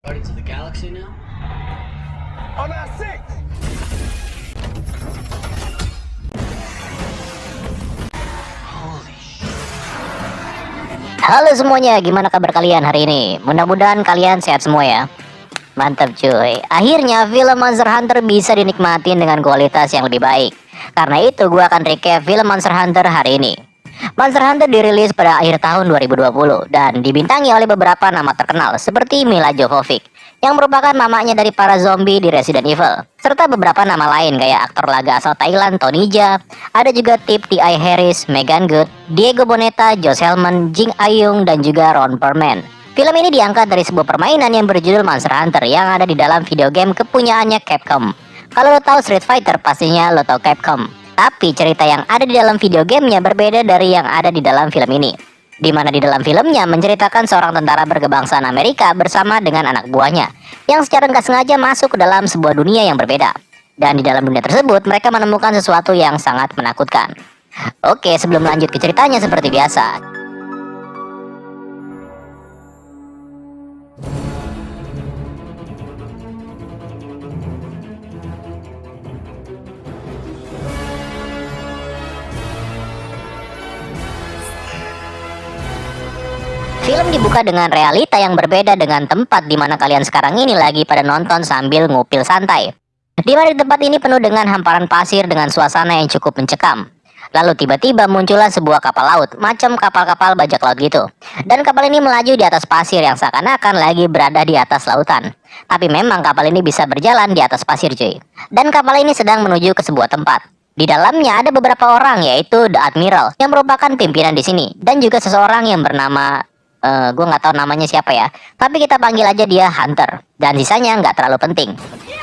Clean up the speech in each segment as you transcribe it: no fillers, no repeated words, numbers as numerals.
Guardians of the Galaxy now? On our six! Holy shit. Halo semuanya, gimana kabar kalian hari ini? Mudah-mudahan kalian sehat semua ya. Mantap cuy, akhirnya film Monster Hunter bisa dinikmatin dengan kualitas yang lebih baik. Karena itu gue akan recap film Monster Hunter hari ini. Monster Hunter dirilis pada akhir tahun 2020 dan dibintangi oleh beberapa nama terkenal seperti Mila Jovovich yang merupakan mamanya dari para zombie di Resident Evil, serta beberapa nama lain kayak aktor laga asal Thailand Tony Jaa, ada juga Tip T.I. Harris, Megan Good, Diego Boneta, Josh Helman, Jing Ayung, dan juga Ron Perlman. Film ini diangkat dari sebuah permainan yang berjudul Monster Hunter yang ada di dalam video game kepunyaannya Capcom. Kalau lo tahu Street Fighter, pastinya lo tahu Capcom. Tapi cerita yang ada di dalam video gamenya berbeda dari yang ada di dalam film ini. Di mana di dalam filmnya menceritakan seorang tentara berkebangsaan Amerika bersama dengan anak buahnya yang secara nggak sengaja masuk ke dalam sebuah dunia yang berbeda. Dan di dalam dunia tersebut mereka menemukan sesuatu yang sangat menakutkan. Oke, sebelum lanjut ke ceritanya seperti biasa, film dibuka dengan realita yang berbeda dengan tempat di mana kalian sekarang ini lagi pada nonton sambil ngupil santai. Di mana di tempat ini penuh dengan hamparan pasir dengan suasana yang cukup mencekam. Lalu tiba-tiba muncullah sebuah kapal laut, macam kapal-kapal bajak laut gitu. Dan kapal ini melaju di atas pasir yang seakan-akan lagi berada di atas lautan. Tapi memang kapal ini bisa berjalan di atas pasir cuy. Dan kapal ini sedang menuju ke sebuah tempat. Di dalamnya ada beberapa orang, yaitu The Admiral yang merupakan pimpinan di sini, dan juga seseorang yang bernama gue nggak tahu namanya siapa ya, tapi kita panggil aja dia Hunter, dan sisanya nggak terlalu penting.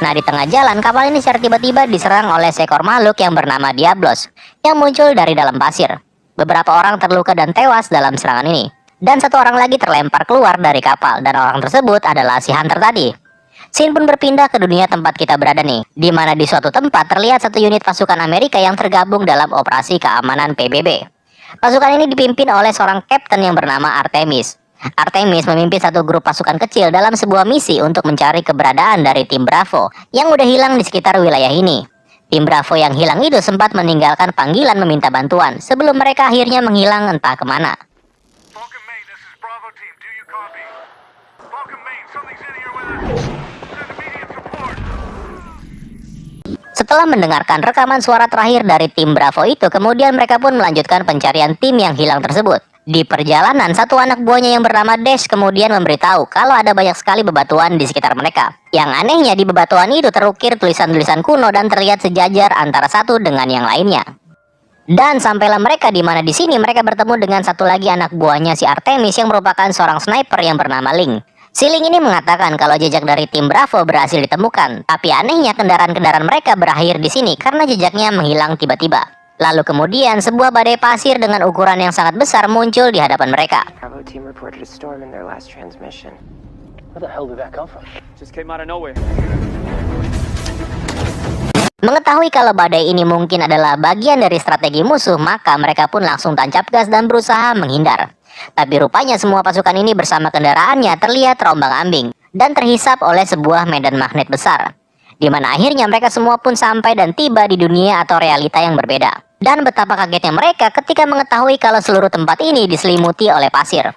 Nah, di tengah jalan kapal ini secara tiba-tiba diserang oleh seekor makhluk yang bernama Diablos yang muncul dari dalam pasir. Beberapa orang terluka dan tewas dalam serangan ini, dan satu orang lagi terlempar keluar dari kapal, dan orang tersebut adalah si Hunter tadi. Scene pun berpindah ke dunia tempat kita berada nih, di mana di suatu tempat terlihat satu unit pasukan Amerika yang tergabung dalam operasi keamanan PBB. Pasukan ini dipimpin oleh seorang kapten yang bernama Artemis. Artemis memimpin satu grup pasukan kecil dalam sebuah misi untuk mencari keberadaan dari tim Bravo yang udah hilang di sekitar wilayah ini. Tim Bravo yang hilang itu sempat meninggalkan panggilan meminta bantuan sebelum mereka akhirnya menghilang entah kemana. Falcon Main, this is Bravo team. Do you copy? Falcon Main, something's in here with us. Send immediate support. Setelah mendengarkan rekaman suara terakhir dari tim Bravo itu, kemudian mereka pun melanjutkan pencarian tim yang hilang tersebut. Di perjalanan, satu anak buahnya yang bernama Dash kemudian memberitahu kalau ada banyak sekali bebatuan di sekitar mereka. Yang anehnya di bebatuan itu terukir tulisan-tulisan kuno dan terlihat sejajar antara satu dengan yang lainnya. Dan sampailah mereka di mana di sini mereka bertemu dengan satu lagi anak buahnya si Artemis yang merupakan seorang sniper yang bernama Link. Si Link ini mengatakan kalau jejak dari tim Bravo berhasil ditemukan, tapi anehnya kendaraan-kendaraan mereka berakhir di sini karena jejaknya menghilang tiba-tiba. Lalu kemudian sebuah badai pasir dengan ukuran yang sangat besar muncul di hadapan mereka. Bravo team reported a storm in their last transmission. Where the hell did that come from? Just came out of nowhere. Mengetahui kalau badai ini mungkin adalah bagian dari strategi musuh, maka mereka pun langsung tancap gas dan berusaha menghindar. Tapi rupanya semua pasukan ini bersama kendaraannya terlihat terombang-ambing dan terhisap oleh sebuah medan magnet besar. Di mana akhirnya mereka semua pun sampai dan tiba di dunia atau realita yang berbeda. Dan betapa kagetnya mereka ketika mengetahui kalau seluruh tempat ini diselimuti oleh pasir.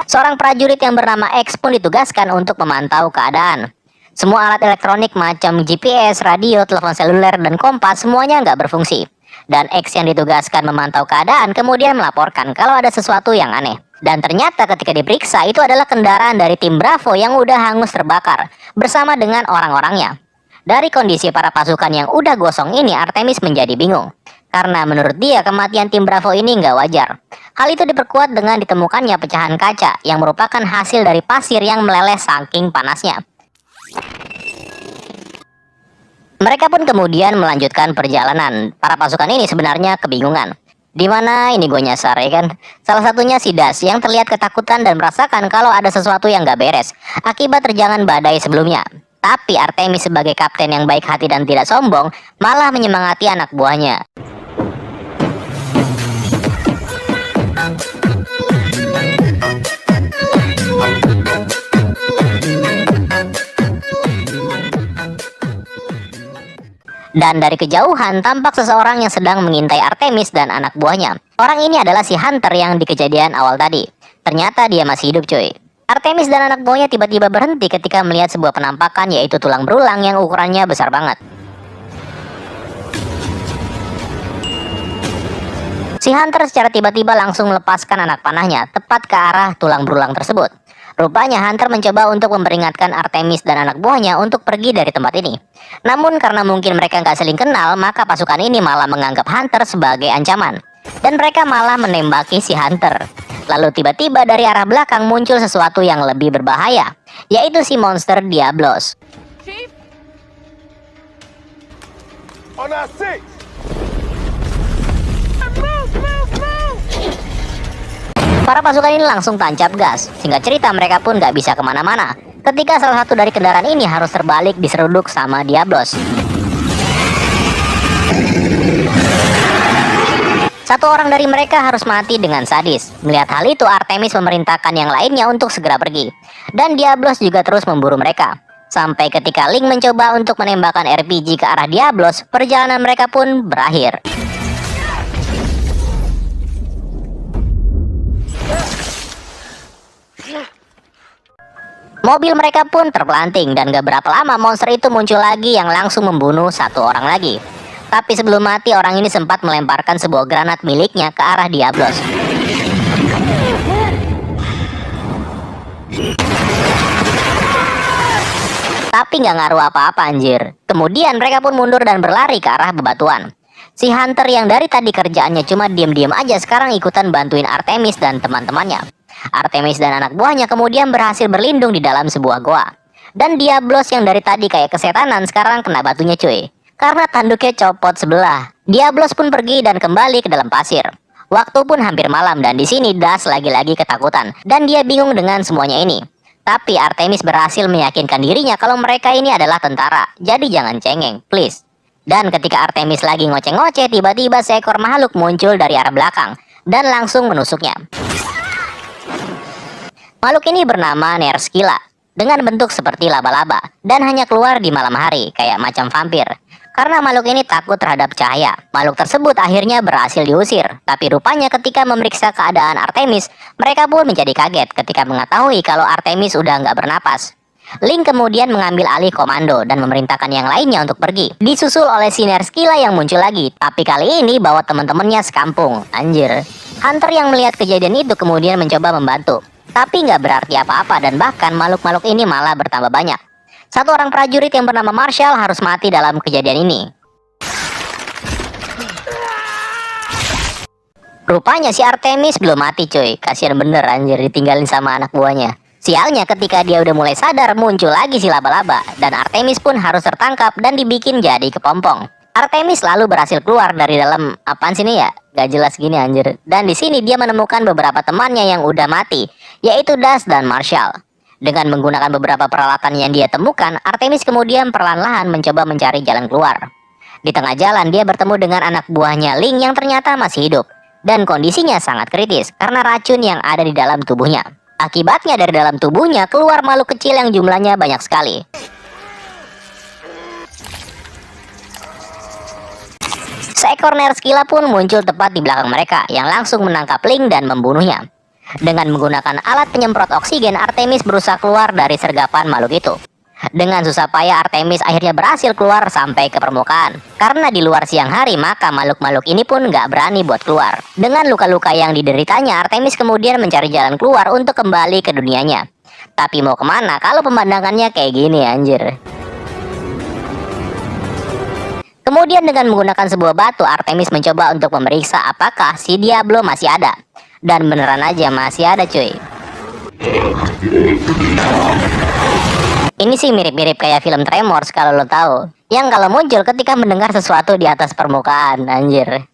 Seorang prajurit yang bernama X pun ditugaskan untuk memantau keadaan. Semua alat elektronik macam GPS, radio, telepon seluler, dan kompas semuanya nggak berfungsi. Dan X yang ditugaskan memantau keadaan kemudian melaporkan kalau ada sesuatu yang aneh. Dan ternyata ketika diperiksa itu adalah kendaraan dari tim Bravo yang udah hangus terbakar bersama dengan orang-orangnya. Dari kondisi para pasukan yang udah gosong ini, Artemis menjadi bingung. Karena menurut dia kematian tim Bravo ini nggak wajar. Hal itu diperkuat dengan ditemukannya pecahan kaca yang merupakan hasil dari pasir yang meleleh saking panasnya. Mereka pun kemudian melanjutkan perjalanan. Para pasukan ini sebenarnya kebingungan. Di mana ini gue nyasar ya kan? Salah satunya si Das yang terlihat ketakutan dan merasakan kalau ada sesuatu yang gak beres akibat terjangan badai sebelumnya. Tapi Artemis sebagai kapten yang baik hati dan tidak sombong malah menyemangati anak buahnya. Dan dari kejauhan tampak seseorang yang sedang mengintai Artemis dan anak buahnya. Orang ini adalah si Hunter yang di kejadian awal tadi. Ternyata dia masih hidup cuy. Artemis dan anak buahnya tiba-tiba berhenti ketika melihat sebuah penampakan, yaitu tulang berulang yang ukurannya besar banget. Si Hunter secara tiba-tiba langsung melepaskan anak panahnya tepat ke arah tulang berulang tersebut. Rupanya Hunter mencoba untuk memperingatkan Artemis dan anak buahnya untuk pergi dari tempat ini. Namun karena mungkin mereka nggak saling kenal, maka pasukan ini malah menganggap Hunter sebagai ancaman. Dan mereka malah menembaki si Hunter. Lalu tiba-tiba dari arah belakang muncul sesuatu yang lebih berbahaya, yaitu si monster Diablos. Chief? On our six! Para pasukan ini langsung tancap gas. Singkat cerita mereka pun gak bisa kemana-mana ketika salah satu dari kendaraan ini harus terbalik diseruduk sama Diablos. Satu orang dari mereka harus mati dengan sadis. Melihat hal itu, Artemis memerintahkan yang lainnya untuk segera pergi. Dan Diablos juga terus memburu mereka. Sampai ketika Link mencoba untuk menembakkan RPG ke arah Diablos, perjalanan mereka pun berakhir. Mobil mereka pun terpelanting dan gak berapa lama monster itu muncul lagi yang langsung membunuh satu orang lagi. Tapi sebelum mati, orang ini sempat melemparkan sebuah granat miliknya ke arah Diablos. Tapi gak ngaruh apa-apa anjir. Kemudian mereka pun mundur dan berlari ke arah bebatuan. Si Hunter yang dari tadi kerjaannya cuma diem-diem aja sekarang ikutan bantuin Artemis dan teman-temannya. Artemis dan anak buahnya kemudian berhasil berlindung di dalam sebuah goa. Dan Diablos yang dari tadi kayak kesetanan sekarang kena batunya cuy, karena tanduknya copot sebelah. Diablos pun pergi dan kembali ke dalam pasir. Waktu pun hampir malam dan di sini Das lagi-lagi ketakutan dan dia bingung dengan semuanya ini. Tapi Artemis berhasil meyakinkan dirinya kalau mereka ini adalah tentara. Jadi jangan cengeng, please. Dan ketika Artemis lagi ngoceh-ngoceh, tiba-tiba seekor makhluk muncul dari arah belakang dan langsung menusuknya. Makhluk ini bernama Nerskila, dengan bentuk seperti laba-laba, dan hanya keluar di malam hari, kayak macam vampir. Karena makhluk ini takut terhadap cahaya, makhluk tersebut akhirnya berhasil diusir. Tapi rupanya ketika memeriksa keadaan Artemis, mereka pun menjadi kaget ketika mengetahui kalau Artemis udah nggak bernapas. Link kemudian mengambil alih komando dan memerintahkan yang lainnya untuk pergi. Disusul oleh si Nerskila yang muncul lagi, tapi kali ini bawa teman-temannya sekampung, anjir. Hunter yang melihat kejadian itu kemudian mencoba membantu. Tapi nggak berarti apa-apa dan bahkan makhluk-makhluk ini malah bertambah banyak. Satu orang prajurit yang bernama Marshall harus mati dalam kejadian ini. Rupanya si Artemis belum mati cuy. Kasian bener anjir ditinggalin sama anak buahnya. Sialnya ketika dia udah mulai sadar muncul lagi si laba-laba. Dan Artemis pun harus tertangkap dan dibikin jadi kepompong. Artemis lalu berhasil keluar dari dalam apaan sini ya? Gak jelas gini anjir. Dan di sini dia menemukan beberapa temannya yang udah mati, yaitu Das dan Marshall. Dengan menggunakan beberapa peralatan yang dia temukan, Artemis kemudian perlahan-lahan mencoba mencari jalan keluar. Di tengah jalan dia bertemu dengan anak buahnya Link yang ternyata masih hidup. Dan kondisinya sangat kritis karena racun yang ada di dalam tubuhnya. Akibatnya dari dalam tubuhnya keluar makhluk kecil yang jumlahnya banyak sekali. Seekor Nerskila pun muncul tepat di belakang mereka yang langsung menangkap Link dan membunuhnya. Dengan menggunakan alat penyemprot oksigen, Artemis berusaha keluar dari sergapan makhluk itu. Dengan susah payah Artemis akhirnya berhasil keluar sampai ke permukaan. Karena di luar siang hari maka makhluk-makhluk ini pun gak berani buat keluar. Dengan luka-luka yang dideritanya, Artemis kemudian mencari jalan keluar untuk kembali ke dunianya. Tapi mau kemana kalau pemandangannya kayak gini anjir. Kemudian dengan menggunakan sebuah batu, Artemis mencoba untuk memeriksa apakah si Diablo masih ada. Dan beneran aja masih ada cuy. Ini sih mirip-mirip kayak film Tremors kalau lo tahu. Yang kalau muncul ketika mendengar sesuatu di atas permukaan, anjir.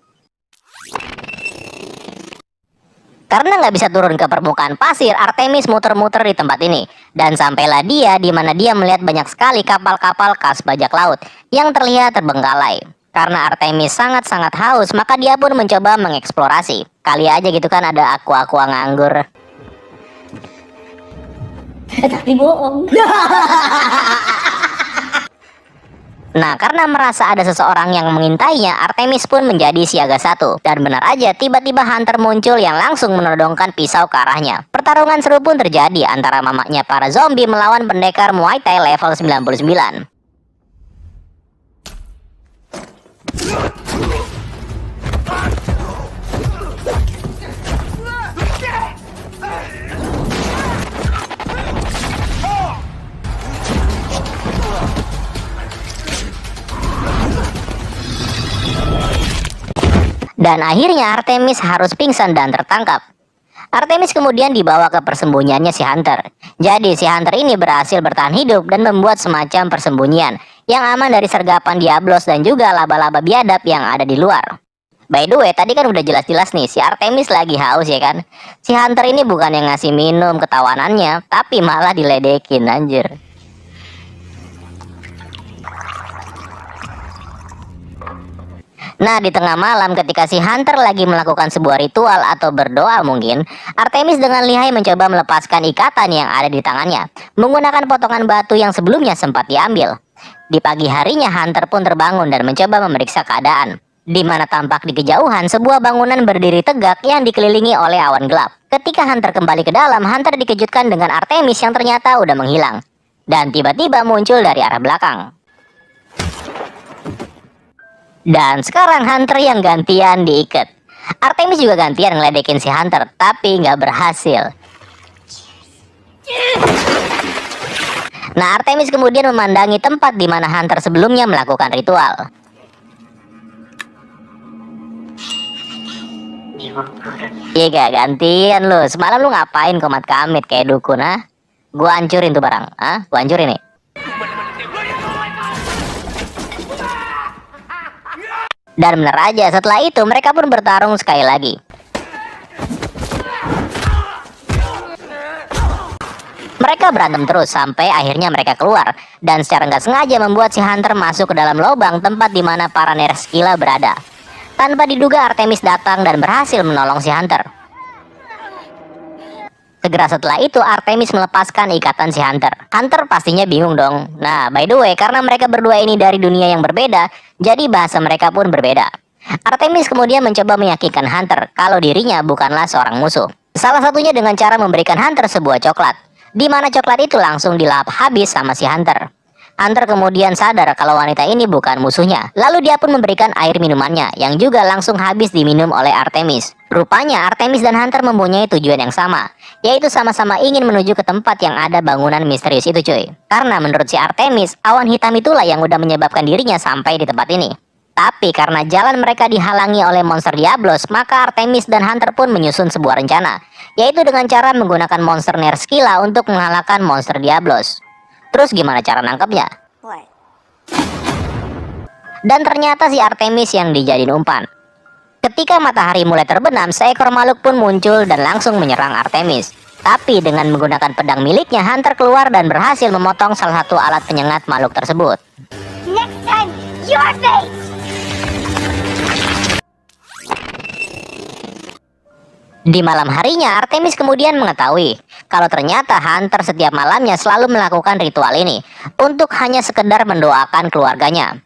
Karena nggak bisa turun ke permukaan pasir, Artemis muter-muter di tempat ini. Dan sampailah dia di mana dia melihat banyak sekali kapal-kapal khas bajak laut yang terlihat terbengkalai. Karena Artemis sangat-sangat haus, maka dia pun mencoba mengeksplorasi. Kali aja gitu kan ada aqua-aqua nganggur. Tapi bohong. Nah, karena merasa ada seseorang yang mengintainya, Artemis pun menjadi siaga 1. Dan benar aja, tiba-tiba Hunter muncul yang langsung menodongkan pisau ke arahnya. Pertarungan seru pun terjadi antara mamanya para zombie melawan pendekar Muay Thai level 99. Dan akhirnya Artemis harus pingsan dan tertangkap. Artemis kemudian dibawa ke persembunyiannya si Hunter. Jadi si Hunter ini berhasil bertahan hidup dan membuat semacam persembunyian yang aman dari sergapan Diablos dan juga laba-laba biadab yang ada di luar. By the way, tadi kan udah jelas-jelas nih si Artemis lagi haus ya kan. Si Hunter ini bukan yang ngasih minum ke tawanannya, tapi malah diledekin anjir. Nah, di tengah malam ketika si Hunter lagi melakukan sebuah ritual atau berdoa mungkin, Artemis dengan lihai mencoba melepaskan ikatan yang ada di tangannya, menggunakan potongan batu yang sebelumnya sempat diambil. Di pagi harinya Hunter pun terbangun dan mencoba memeriksa keadaan, di mana tampak di kejauhan sebuah bangunan berdiri tegak yang dikelilingi oleh awan gelap. Ketika Hunter kembali ke dalam, Hunter dikejutkan dengan Artemis yang ternyata udah menghilang, dan tiba-tiba muncul dari arah belakang. Dan sekarang Hunter yang gantian diikat. Artemis juga gantian ngeledekin si Hunter, tapi nggak berhasil. Nah, Artemis kemudian memandangi tempat di mana Hunter sebelumnya melakukan ritual. Iya gak gantian lu. Semalam lu ngapain komat kamit kayak dukun, ah? Gua hancurin tuh barang, ah? Gua hancurin nih. Dan benar aja, setelah itu mereka pun bertarung sekali lagi. Mereka berantem terus sampai akhirnya mereka keluar, dan secara nggak sengaja membuat si Hunter masuk ke dalam lubang tempat di mana para Nerskila berada. Tanpa diduga Artemis datang dan berhasil menolong si Hunter. Segera setelah itu Artemis melepaskan ikatan si Hunter. Hunter pastinya bingung dong. Nah, by the way, karena mereka berdua ini dari dunia yang berbeda, jadi bahasa mereka pun berbeda. Artemis kemudian mencoba meyakinkan Hunter kalau dirinya bukanlah seorang musuh. Salah satunya dengan cara memberikan Hunter sebuah coklat, di mana coklat itu langsung dilahap habis sama si Hunter. Hunter kemudian sadar kalau wanita ini bukan musuhnya. Lalu dia pun memberikan air minumannya, yang juga langsung habis diminum oleh Artemis. Rupanya Artemis dan Hunter mempunyai tujuan yang sama, yaitu sama-sama ingin menuju ke tempat yang ada bangunan misterius itu cuy. Karena menurut si Artemis, awan hitam itulah yang udah menyebabkan dirinya sampai di tempat ini. Tapi karena jalan mereka dihalangi oleh monster Diablos, maka Artemis dan Hunter pun menyusun sebuah rencana, yaitu dengan cara menggunakan monster Nerskila untuk mengalahkan monster Diablos. Terus gimana cara nangkepnya? Dan ternyata si Artemis yang dijadiin umpan. Ketika matahari mulai terbenam, seekor makhluk pun muncul dan langsung menyerang Artemis. Tapi dengan menggunakan pedang miliknya, Hunter keluar dan berhasil memotong salah satu alat penyengat makhluk tersebut. Next time, your face! Di malam harinya, Artemis kemudian mengetahui kalau ternyata Hunter setiap malamnya selalu melakukan ritual ini untuk hanya sekedar mendoakan keluarganya.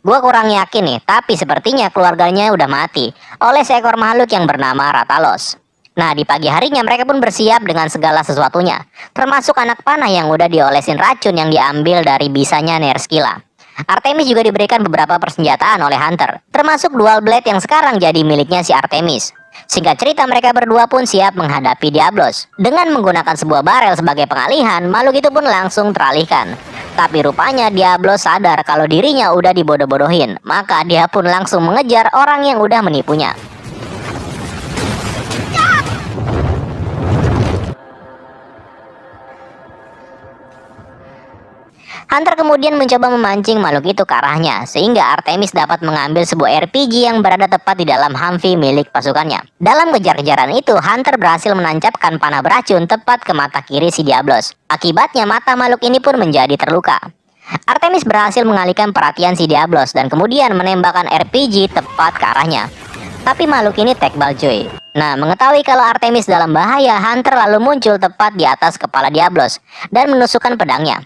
Gua kurang yakin nih, tapi sepertinya keluarganya udah mati oleh seekor makhluk yang bernama Ratalos. Nah, di pagi harinya mereka pun bersiap dengan segala sesuatunya, termasuk anak panah yang udah diolesin racun yang diambil dari bisanya Nerskila. Artemis juga diberikan beberapa persenjataan oleh Hunter, termasuk dual blade yang sekarang jadi miliknya si Artemis. Singkat cerita, mereka berdua pun siap menghadapi Diablos. Dengan menggunakan sebuah barel sebagai pengalihan, makhluk itu pun langsung teralihkan. Tapi rupanya Diablos sadar kalau dirinya udah dibodoh-bodohin, maka dia pun langsung mengejar orang yang udah menipunya. Hunter kemudian mencoba memancing makhluk itu ke arahnya, sehingga Artemis dapat mengambil sebuah RPG yang berada tepat di dalam Humvee milik pasukannya. Dalam kejar-kejaran itu, Hunter berhasil menancapkan panah beracun tepat ke mata kiri si Diablos. Akibatnya mata makhluk ini pun menjadi terluka. Artemis berhasil mengalihkan perhatian si Diablos dan kemudian menembakkan RPG tepat ke arahnya. Tapi makhluk ini tekbal cuy. Nah, mengetahui kalau Artemis dalam bahaya, Hunter lalu muncul tepat di atas kepala Diablos dan menusukkan pedangnya.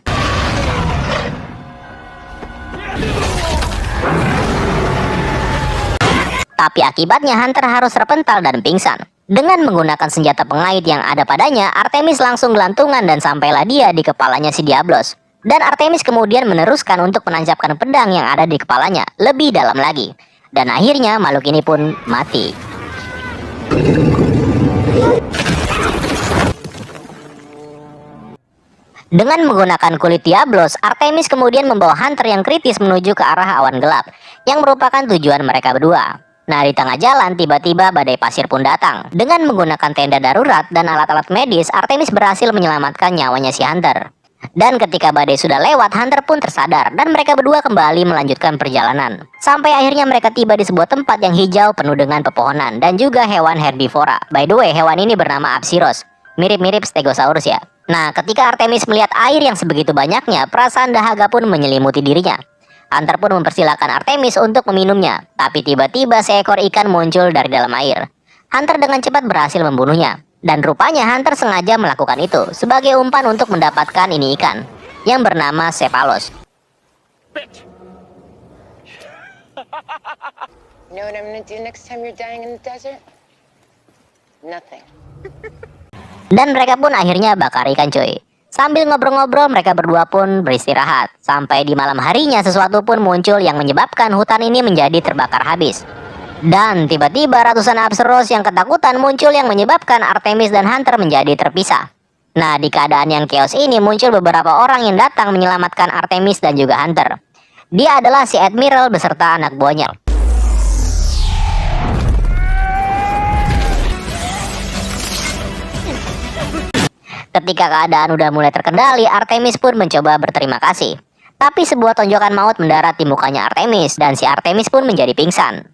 Tapi akibatnya Hunter harus terpental dan pingsan. Dengan menggunakan senjata pengait yang ada padanya, Artemis langsung gelantungan dan sampailah dia di kepalanya si Diablos. Dan Artemis kemudian meneruskan untuk menancapkan pedang yang ada di kepalanya lebih dalam lagi. Dan akhirnya makhluk ini pun mati. Dengan menggunakan kulit Diablos, Artemis kemudian membawa Hunter yang kritis menuju ke arah awan gelap, yang merupakan tujuan mereka berdua. Nah, di tengah jalan tiba-tiba badai pasir pun datang. Dengan menggunakan tenda darurat dan alat-alat medis, Artemis berhasil menyelamatkan nyawanya si Hunter. Dan ketika badai sudah lewat, Hunter pun tersadar dan mereka berdua kembali melanjutkan perjalanan. Sampai akhirnya mereka tiba di sebuah tempat yang hijau penuh dengan pepohonan dan juga hewan herbivora. By the way, hewan ini bernama Apsiros. Mirip-mirip Stegosaurus ya. Nah, ketika Artemis melihat air yang sebegitu banyaknya, perasaan dahaga pun menyelimuti dirinya. Hunter pun mempersilahkan Artemis untuk meminumnya, tapi tiba-tiba seekor ikan muncul dari dalam air. Hunter dengan cepat berhasil membunuhnya, dan rupanya Hunter sengaja melakukan itu sebagai umpan untuk mendapatkan ini ikan, yang bernama Cephalos. You know what I'm gonna do next time you're dying in the desert? Nothing. Dan mereka pun akhirnya bakar ikan cuy. Sambil ngobrol-ngobrol mereka berdua pun beristirahat. Sampai di malam harinya sesuatu pun muncul yang menyebabkan hutan ini menjadi terbakar habis. Dan tiba-tiba ratusan Apseros yang ketakutan muncul yang menyebabkan Artemis dan Hunter menjadi terpisah. Nah, di keadaan yang chaos ini muncul beberapa orang yang datang menyelamatkan Artemis dan juga Hunter. Dia adalah si Admiral beserta anak buahnya. Ketika keadaan udah mulai terkendali, Artemis pun mencoba berterima kasih. Tapi sebuah tonjokan maut mendarat di mukanya Artemis, dan si Artemis pun menjadi pingsan.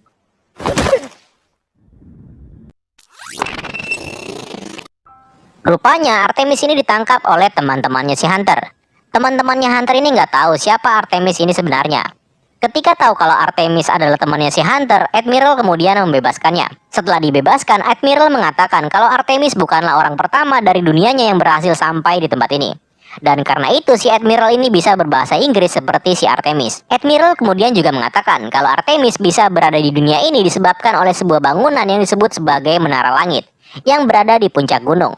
Rupanya Artemis ini ditangkap oleh teman-temannya si Hunter. Teman-temannya Hunter ini nggak tahu siapa Artemis ini sebenarnya. Ketika tahu kalau Artemis adalah temannya si Hunter, Admiral kemudian membebaskannya. Setelah dibebaskan, Admiral mengatakan kalau Artemis bukanlah orang pertama dari dunianya yang berhasil sampai di tempat ini. Dan karena itu si Admiral ini bisa berbahasa Inggris seperti si Artemis. Admiral kemudian juga mengatakan kalau Artemis bisa berada di dunia ini disebabkan oleh sebuah bangunan yang disebut sebagai Menara Langit, yang berada di puncak gunung.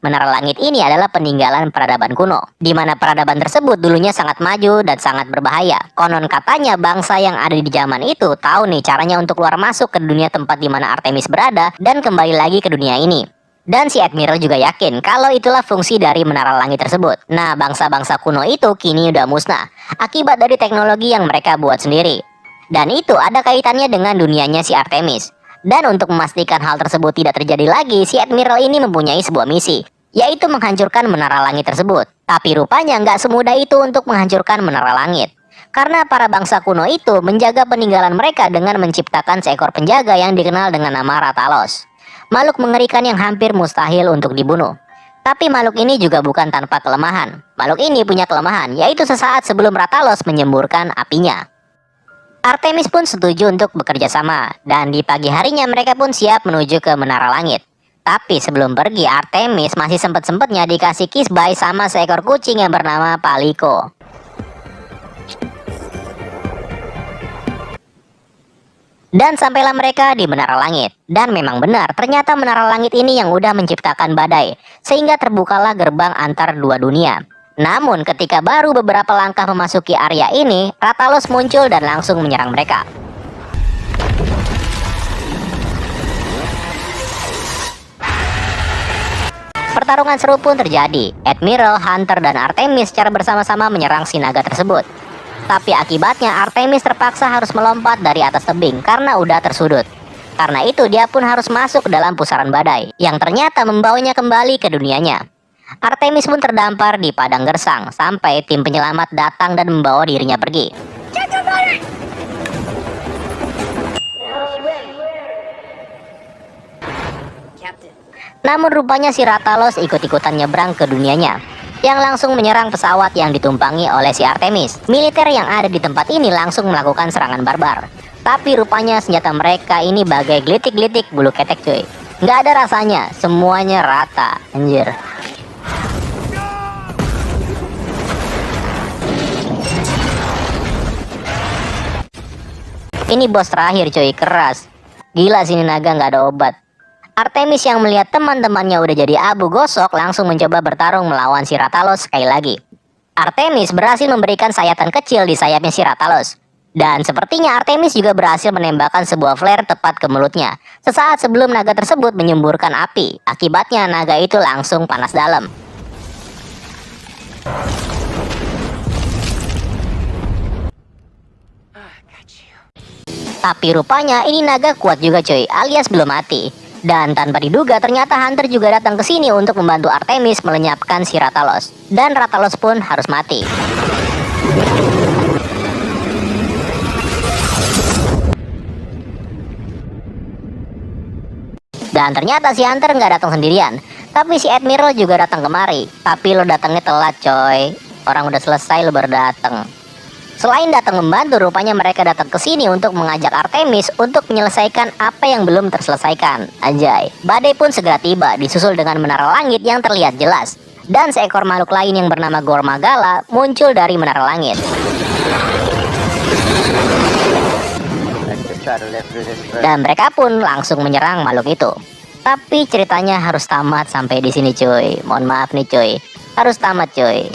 Menara Langit ini adalah peninggalan peradaban kuno, di mana peradaban tersebut dulunya sangat maju dan sangat berbahaya. Konon katanya bangsa yang ada di zaman itu tahu nih caranya untuk keluar masuk ke dunia tempat di mana Artemis berada dan kembali lagi ke dunia ini. Dan si Admiral juga yakin kalau itulah fungsi dari Menara Langit tersebut. Nah, bangsa-bangsa kuno itu kini udah musnah akibat dari teknologi yang mereka buat sendiri. Dan itu ada kaitannya dengan dunianya si Artemis. Dan untuk memastikan hal tersebut tidak terjadi lagi, si Admiral ini mempunyai sebuah misi, yaitu menghancurkan Menara Langit tersebut. Tapi rupanya nggak semudah itu untuk menghancurkan Menara Langit. Karena para bangsa kuno itu menjaga peninggalan mereka dengan menciptakan seekor penjaga yang dikenal dengan nama Rathalos. Makhluk mengerikan yang hampir mustahil untuk dibunuh. Tapi makhluk ini juga bukan tanpa kelemahan. Makhluk ini punya kelemahan, yaitu sesaat sebelum Rathalos menyemburkan apinya. Artemis pun setuju untuk bekerja sama, dan di pagi harinya mereka pun siap menuju ke Menara Langit. Tapi sebelum pergi, Artemis masih sempet-sempetnya dikasih kiss bye sama seekor kucing yang bernama Paliko. Dan sampailah mereka di Menara Langit. Dan memang benar, ternyata Menara Langit ini yang udah menciptakan badai, sehingga terbukalah gerbang antar dua dunia. Namun ketika baru beberapa langkah memasuki area ini, Rathalos muncul dan langsung menyerang mereka. Pertarungan seru pun terjadi. Admiral, Hunter, dan Artemis secara bersama-sama menyerang si naga tersebut. Tapi akibatnya Artemis terpaksa harus melompat dari atas tebing karena udah tersudut. Karena itu dia pun harus masuk ke dalam pusaran badai, yang ternyata membawanya kembali ke dunianya. Artemis pun terdampar di padang gersang sampai tim penyelamat datang dan membawa dirinya pergi. Namun rupanya si Rathalos ikut-ikutan nyebrang ke dunianya, yang langsung menyerang pesawat yang ditumpangi oleh si Artemis. Militer yang ada di tempat ini langsung melakukan serangan barbar. Tapi rupanya senjata mereka ini bagai gelitik-gelitik bulu ketek cuy. Nggak ada rasanya, semuanya rata, anjir. Ini bos terakhir cuy, keras. Gila sini naga nggak ada obat. Artemis yang melihat teman-temannya udah jadi abu gosok langsung mencoba bertarung melawan si Rathalos sekali lagi. Artemis berhasil memberikan sayatan kecil di sayapnya si Rathalos. Dan sepertinya Artemis juga berhasil menembakkan sebuah flare tepat ke mulutnya. Sesaat sebelum naga tersebut menyemburkan api. Akibatnya naga itu langsung panas dalam. Tapi rupanya ini naga kuat juga cuy, alias belum mati. Dan tanpa diduga ternyata Hunter juga datang ke sini untuk membantu Artemis melenyapkan si Rathalos. Dan Rathalos pun harus mati. Dan ternyata si Hunter nggak datang sendirian, tapi si Admiral juga datang kemari. Tapi lo datangnya telat coy, orang udah selesai lo baru datang. Selain datang membantu, rupanya mereka datang ke sini untuk mengajak Artemis untuk menyelesaikan apa yang belum terselesaikan. Anjay, badai pun segera tiba, disusul dengan menara langit yang terlihat jelas. Dan seekor makhluk lain yang bernama Gormagala muncul dari menara langit. Dan mereka pun langsung menyerang makhluk itu. Tapi ceritanya harus tamat sampai di sini cuy. Mohon maaf nih cuy, harus tamat cuy.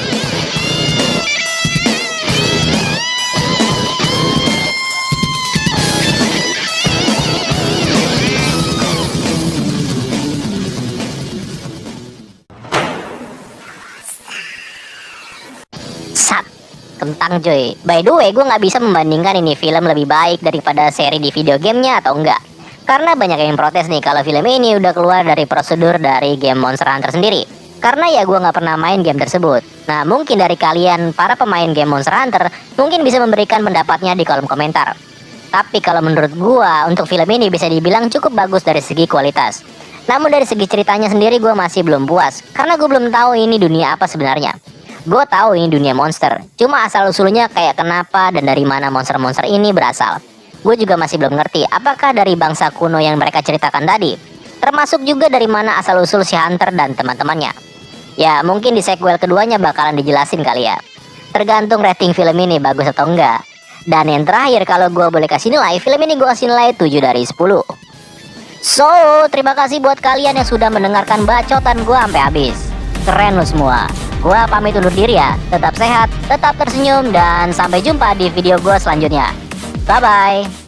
Kentang cuy. By the way, gue nggak bisa membandingkan ini film lebih baik daripada seri di video gamenya atau enggak. Karena banyak yang protes nih kalau film ini udah keluar dari prosedur dari game Monster Hunter sendiri. Karena ya gue nggak pernah main game tersebut. Nah mungkin dari kalian para pemain game Monster Hunter mungkin bisa memberikan pendapatnya di kolom komentar. Tapi kalau menurut gue untuk film ini bisa dibilang cukup bagus dari segi kualitas. Namun dari segi ceritanya sendiri gue masih belum puas. Karena gue belum tahu ini dunia apa sebenarnya. Gue tahu ini dunia monster, cuma asal-usulnya kayak kenapa dan dari mana monster-monster ini berasal. Gue juga masih belum ngerti apakah dari bangsa kuno yang mereka ceritakan tadi. Termasuk juga dari mana asal-usul si Hunter dan teman-temannya. Ya mungkin di sequel keduanya bakalan dijelasin kali ya. Tergantung rating film ini bagus atau enggak. Dan yang terakhir kalau gue boleh kasih nilai, film ini gue kasih nilai 7 dari 10. So, terima kasih buat kalian yang sudah mendengarkan bacotan gue sampai habis. Keren lo semua. Gua pamit undur diri ya. Tetap sehat, tetap tersenyum, dan sampai jumpa di video gua selanjutnya. Bye-bye.